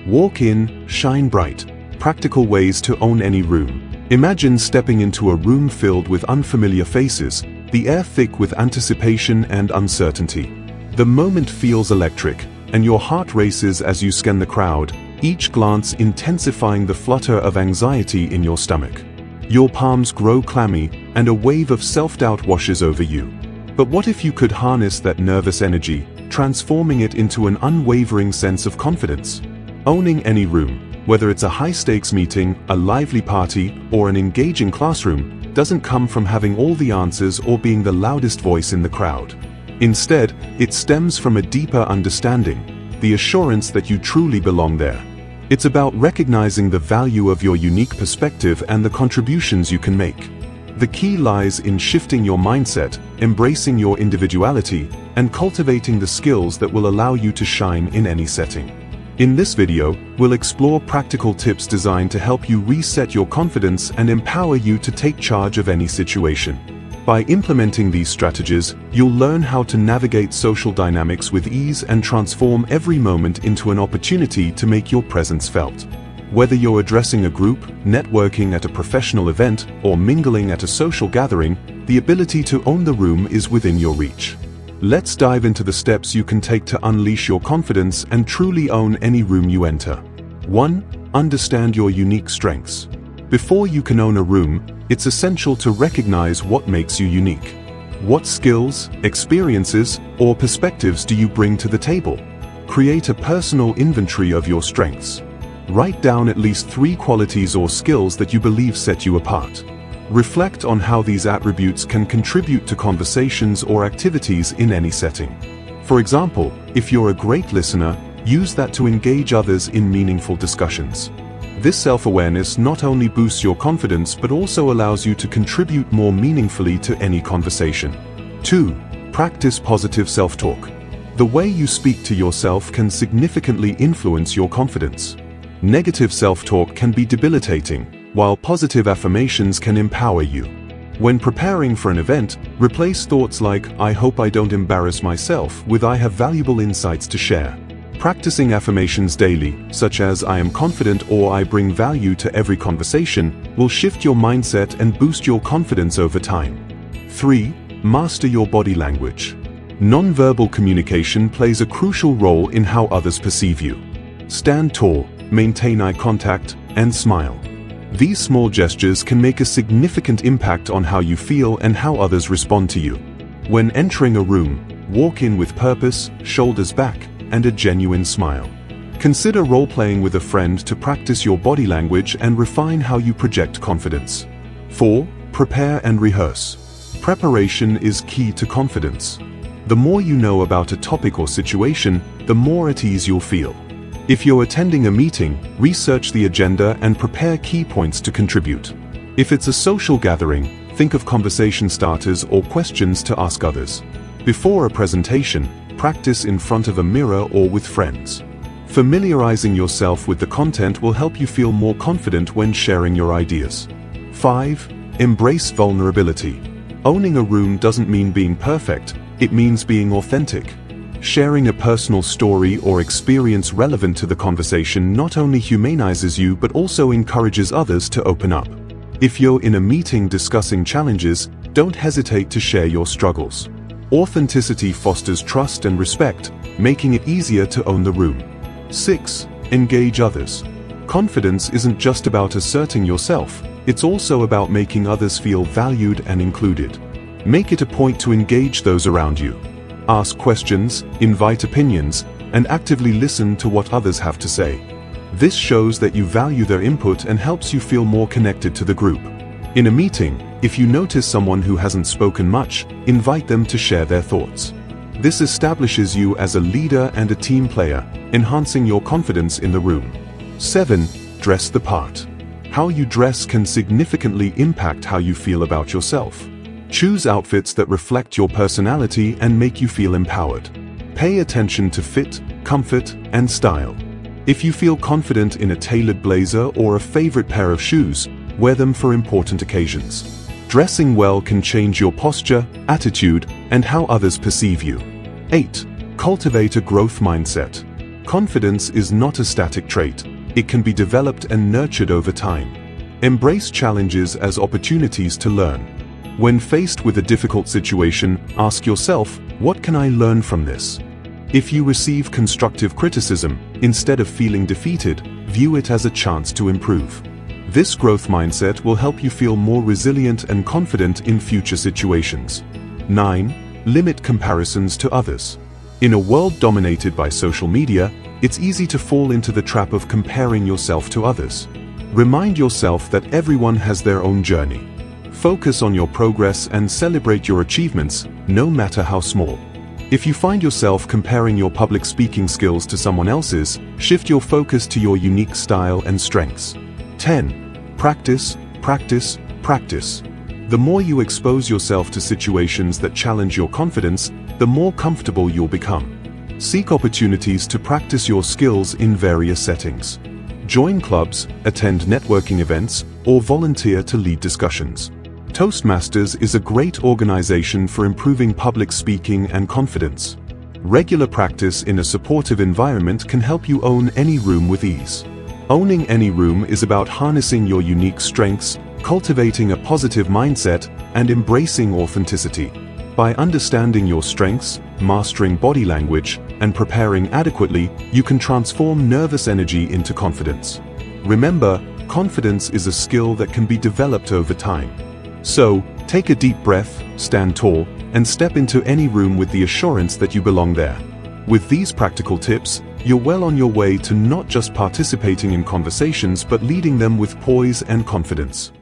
Walk in, shine bright. Practical ways to own any room. Imagine stepping into a room filled with unfamiliar faces, the air thick with anticipation and uncertainty. The moment feels electric, and your heart races as you scan the crowd, each glance intensifying the flutter of anxiety in your stomach. Your palms grow clammy, and a wave of self-doubt washes over you. But what if you could harness that nervous energy, transforming it into an unwavering sense of confidence? Owning any room, whether it's a high-stakes meeting, a lively party, or an engaging classroom, doesn't come from having all the answers or being the loudest voice in the crowd. Instead, it stems from a deeper understanding, the assurance that you truly belong there. It's about recognizing the value of your unique perspective and the contributions you can make. The key lies in shifting your mindset, embracing your individuality, and cultivating the skills that will allow you to shine in any setting. In this video, we'll explore practical tips designed to help you reset your confidence and empower you to take charge of any situation. By implementing these strategies, you'll learn how to navigate social dynamics with ease and transform every moment into an opportunity to make your presence felt. Whether you're addressing a group, networking at a professional event, or mingling at a social gathering, the ability to own the room is within your reach. Let's dive into the steps you can take to unleash your confidence and truly own any room you enter. 1. Understand your unique strengths. Before you can own a room, it's essential to recognize what makes you unique. What skills, experiences, or perspectives do you bring to the table? Create a personal inventory of your strengths. Write down at least 3 qualities or skills that you believe set you apart. Reflect on how these attributes can contribute to conversations or activities in any setting. For example, if you're a great listener, use that to engage others in meaningful discussions. This self-awareness not only boosts your confidence but also allows you to contribute more meaningfully to any conversation. 2. Practice positive self-talk. The way you speak to yourself can significantly influence your confidence. Negative self-talk can be debilitating, while positive affirmations can empower you. When preparing for an event, replace thoughts like, "I hope I don't embarrass myself," with "I have valuable insights to share." Practicing affirmations daily, such as "I am confident" or "I bring value to every conversation," will shift your mindset and boost your confidence over time. 3. Master your body language. Nonverbal communication plays a crucial role in how others perceive you. Stand tall, maintain eye contact, and smile. These small gestures can make a significant impact on how you feel and how others respond to you. When entering a room, walk in with purpose, shoulders back, and a genuine smile. Consider role-playing with a friend to practice your body language and refine how you project confidence. 4. Prepare and rehearse. Preparation is key to confidence. The more you know about a topic or situation, the more at ease you'll feel. If you're attending a meeting, research the agenda and prepare key points to contribute. If it's a social gathering, think of conversation starters or questions to ask others. Before a presentation, practice in front of a mirror or with friends. Familiarizing yourself with the content will help you feel more confident when sharing your ideas. 5. Embrace vulnerability. Owning a room doesn't mean being perfect, it means being authentic. Sharing a personal story or experience relevant to the conversation not only humanizes you but also encourages others to open up. If you're in a meeting discussing challenges, don't hesitate to share your struggles. Authenticity fosters trust and respect, making it easier to own the room. 6. Engage others. Confidence isn't just about asserting yourself, it's also about making others feel valued and included. Make it a point to engage those around you. Ask questions, invite opinions, and actively listen to what others have to say. This shows that you value their input and helps you feel more connected to the group. In a meeting, if you notice someone who hasn't spoken much, invite them to share their thoughts. This establishes you as a leader and a team player, enhancing your confidence in the room. 7. Dress the part. How you dress can significantly impact how you feel about yourself. Choose outfits that reflect your personality and make you feel empowered. Pay attention to fit, comfort, and style. If you feel confident in a tailored blazer or a favorite pair of shoes, wear them for important occasions. Dressing well can change your posture, attitude, and how others perceive you. 8. Cultivate a growth mindset. Confidence is not a static trait. It can be developed and nurtured over time. Embrace challenges as opportunities to learn. When faced with a difficult situation, ask yourself, what can I learn from this? If you receive constructive criticism, instead of feeling defeated, view it as a chance to improve. This growth mindset will help you feel more resilient and confident in future situations. 9. Limit comparisons to others. In a world dominated by social media, it's easy to fall into the trap of comparing yourself to others. Remind yourself that everyone has their own journey. Focus on your progress and celebrate your achievements, no matter how small. If you find yourself comparing your public speaking skills to someone else's, shift your focus to your unique style and strengths. 10. Practice, practice, practice. The more you expose yourself to situations that challenge your confidence, the more comfortable you'll become. Seek opportunities to practice your skills in various settings. Join clubs, attend networking events, or volunteer to lead discussions. Toastmasters is a great organization for improving public speaking and confidence. Regular practice in a supportive environment can help you own any room with ease. Owning any room is about harnessing your unique strengths, cultivating a positive mindset, and embracing authenticity. By understanding your strengths, mastering body language, and preparing adequately, you can transform nervous energy into confidence. Remember, confidence is a skill that can be developed over time. So, take a deep breath, stand tall, and step into any room with the assurance that you belong there. With these practical tips, you're well on your way to not just participating in conversations but leading them with poise and confidence.